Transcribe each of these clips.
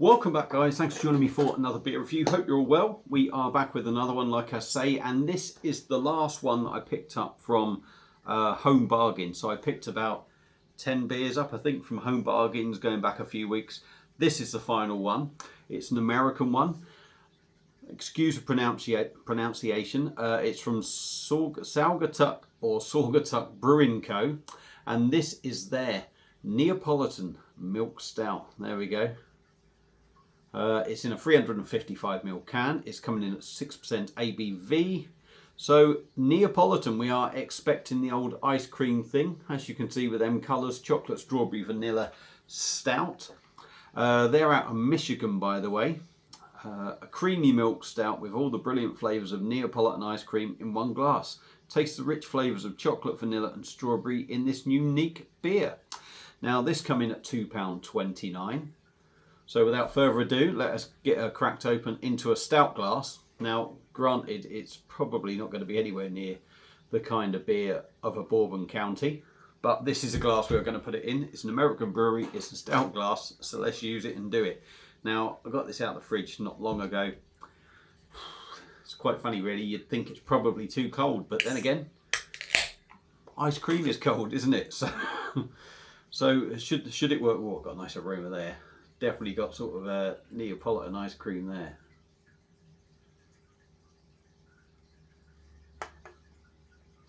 Welcome back, guys. Thanks for joining me for another beer review. Hope you're all well. We are back with another one, like I say, and this is the last one that I picked up from Home Bargains. So I picked about 10 beers up, I think, from Home Bargains going back a few weeks. This is the final one. It's an American one. Excuse the pronunciation. It's from Saugatuck or Saugatuck Brewing Co. And this is their Neopolitan Milk Stout. There we go. It's in a 355ml can. It's coming in at 6% ABV. So Neapolitan, we are expecting the old ice cream thing, as you can see with them colours: chocolate, strawberry, vanilla, stout. They're out of Michigan, by the way. A creamy milk stout with all the brilliant flavours of Neapolitan ice cream in one glass. Taste the rich flavours of chocolate, vanilla and strawberry in this unique beer. Now this coming at £2.29. So without further ado, let us get her cracked open into a stout glass. Now, granted, it's probably not going to be anywhere near the kind of beer of a Bourbon County, but this is a glass we're going to put it in. It's an American brewery, it's a stout glass, so let's use it and do it. Now, I got this out of the fridge not long ago. It's quite funny, really. You'd think it's probably too cold, but then again, ice cream is cold, isn't it? So should it work? Oh, got a nice aroma there. Definitely got sort of a Neapolitan ice cream there.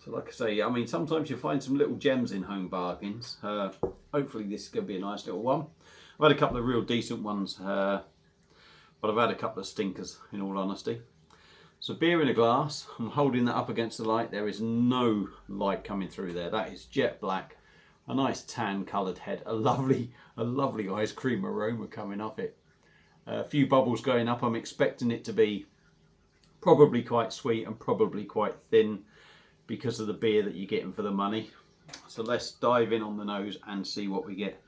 So like I say, I mean, sometimes you find some little gems in Home Bargains. Hopefully this is going to be a nice little one. I've had a couple of real decent ones, but I've had a couple of stinkers, in all honesty. So beer in a glass. I'm holding that up against the light. There is no light coming through there. That is jet black. A nice tan coloured head, a lovely ice cream aroma coming off it. A few bubbles going up. I'm expecting it to be probably quite sweet and probably quite thin because of the beer that you're getting for the money. So let's dive in on the nose and see what we get.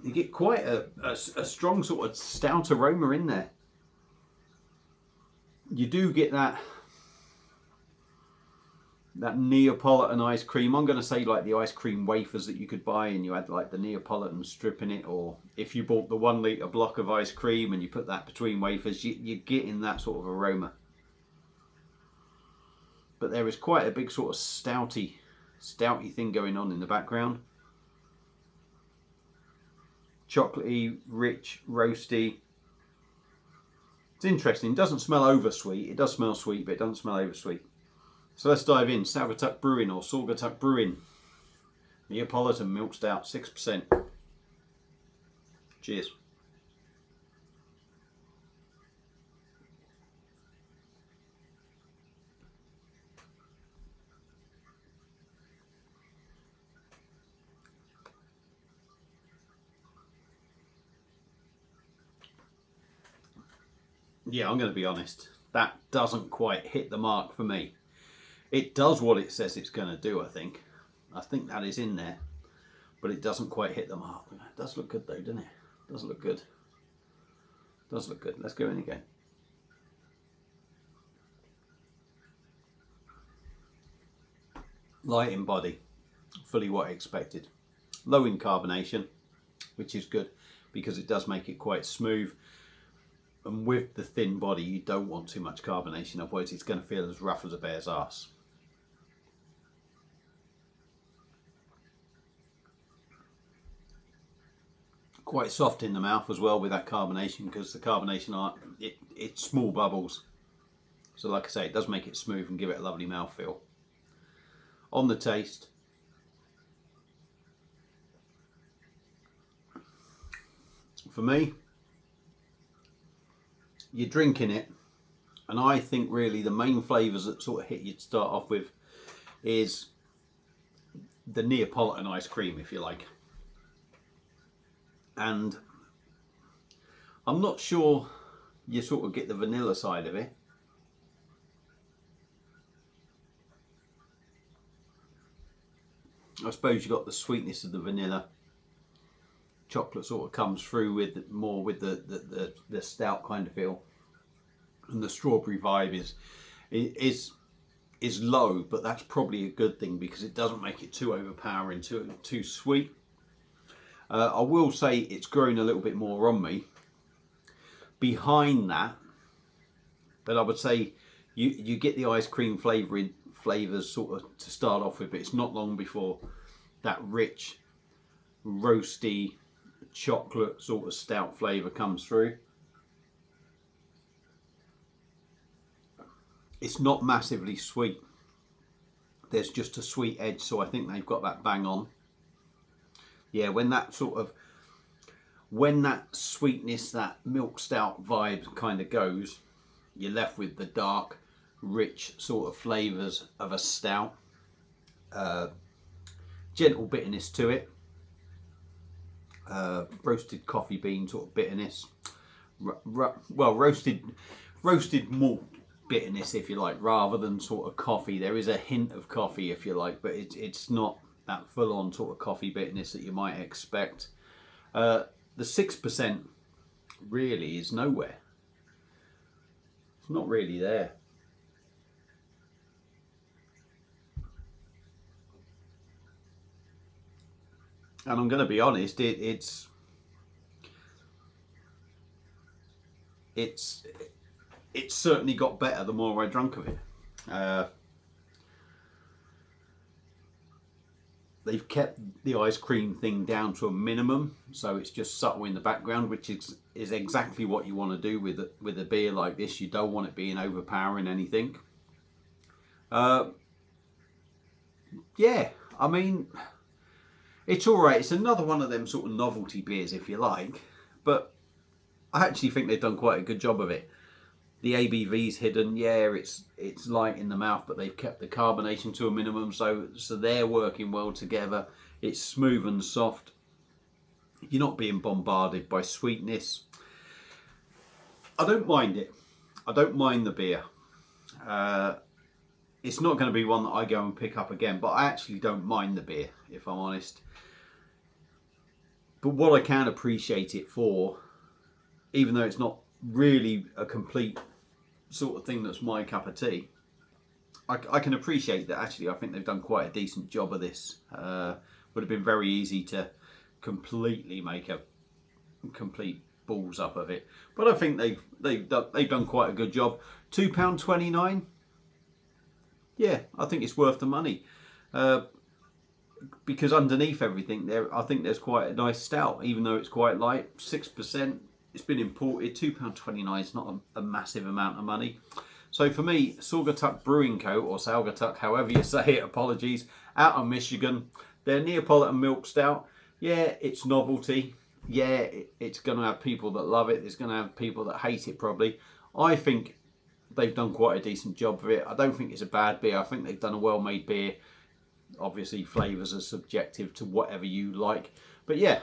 You get quite a strong sort of stout aroma in there. You do get that Neapolitan ice cream. I'm going to say like the ice cream wafers that you could buy and you had like the Neapolitan strip in it, or if you bought the 1 litre block of ice cream and you put that between wafers, you're getting that sort of aroma. But there is quite a big sort of stouty thing going on in the background. Chocolatey, rich, roasty. It's interesting. It doesn't smell over sweet. It does smell sweet, but it doesn't smell over sweet. So let's dive in. Saugatuck Brewing or Saugatuck Brewing Neapolitan Milk Stout, 6%. Cheers. Yeah, I'm going to be honest. That doesn't quite hit the mark for me. It does what it says it's going to do, I think. I think that is in there, but it doesn't quite hit the mark. It does look good though, doesn't it? It does look good. It does look good. Let's go in again. Light in body, fully what I expected. Low in carbonation, which is good because it does make it quite smooth. And with the thin body, you don't want too much carbonation, otherwise it's going to feel as rough as a bear's arse. Quite soft in the mouth as well with that carbonation, because the carbonation, it's small bubbles. So like I say, it does make it smooth and give it a lovely mouthfeel. On the taste, for me, you're drinking it, and I think really the main flavours that sort of hit you to start off with is the Neapolitan ice cream, if you like. And I'm not sure you sort of get the vanilla side of it. I suppose you got the sweetness of the vanilla. Chocolate sort of comes through with more with the stout kind of feel, and the strawberry vibe is low, but that's probably a good thing because it doesn't make it too overpowering, too sweet. I will say it's grown a little bit more on me. Behind that, but I would say you get the ice cream flavours sort of to start off with, but it's not long before that rich, roasty, chocolate sort of stout flavour comes through. It's not massively sweet. There's just a sweet edge, so I think they've got that bang on. Yeah, when that sweetness, that milk stout vibe kind of goes, you're left with the dark, rich sort of flavours of a stout. Gentle bitterness to it. Roasted coffee bean sort of bitterness. Well, roasted malt bitterness, if you like, rather than sort of coffee. There is a hint of coffee, if you like, but it's not that full-on sort of coffee bitterness that you might expect. The 6% really is nowhere. It's not really there. And I'm going to be honest, it's certainly got better the more I drank of it. They've kept the ice cream thing down to a minimum, so it's just subtle in the background, which is exactly what you want to do with a beer like this. You don't want it being overpowering anything. Yeah, I mean, it's all right. It's another one of them sort of novelty beers, if you like, but I actually think they've done quite a good job of it. The ABV's hidden, yeah, it's light in the mouth, but they've kept the carbonation to a minimum, so they're working well together. It's smooth and soft. You're not being bombarded by sweetness. I don't mind it. I don't mind the beer. It's not going to be one that I go and pick up again, but I actually don't mind the beer, if I'm honest. But what I can appreciate it for, even though it's not really a complete sort of thing that's my cup of tea, I can appreciate that. Actually, I think they've done quite a decent job of this. Would have been very easy to completely make a complete balls up of it, but I think they've done quite a good job. £2.29. Yeah, I think it's worth the money, because underneath everything there, I think there's quite a nice stout, even though it's quite light. 6%. It's been imported. £2.29 is not a massive amount of money. So for me, Saugatuck Brewing Co., or Saugatuck, however you say it, apologies, out of Michigan. Their Neopolitan milk stout. Yeah, it's novelty. Yeah, it's going to have people that love it. There's going to have people that hate it probably. I think they've done quite a decent job of it. I don't think it's a bad beer. I think they've done a well-made beer. Obviously, flavours are subjective to whatever you like. But yeah,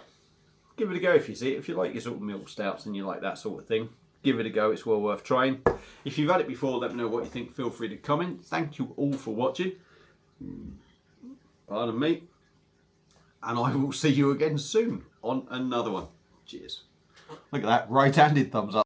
give it a go if you see it. If you like your sort of milk stouts and you like that sort of thing, give it a go. It's well worth trying. If you've had it before, let me know what you think. Feel free to comment. Thank you all for watching. Pardon me. And I will see you again soon on another one. Cheers. Look at that, right-handed thumbs up.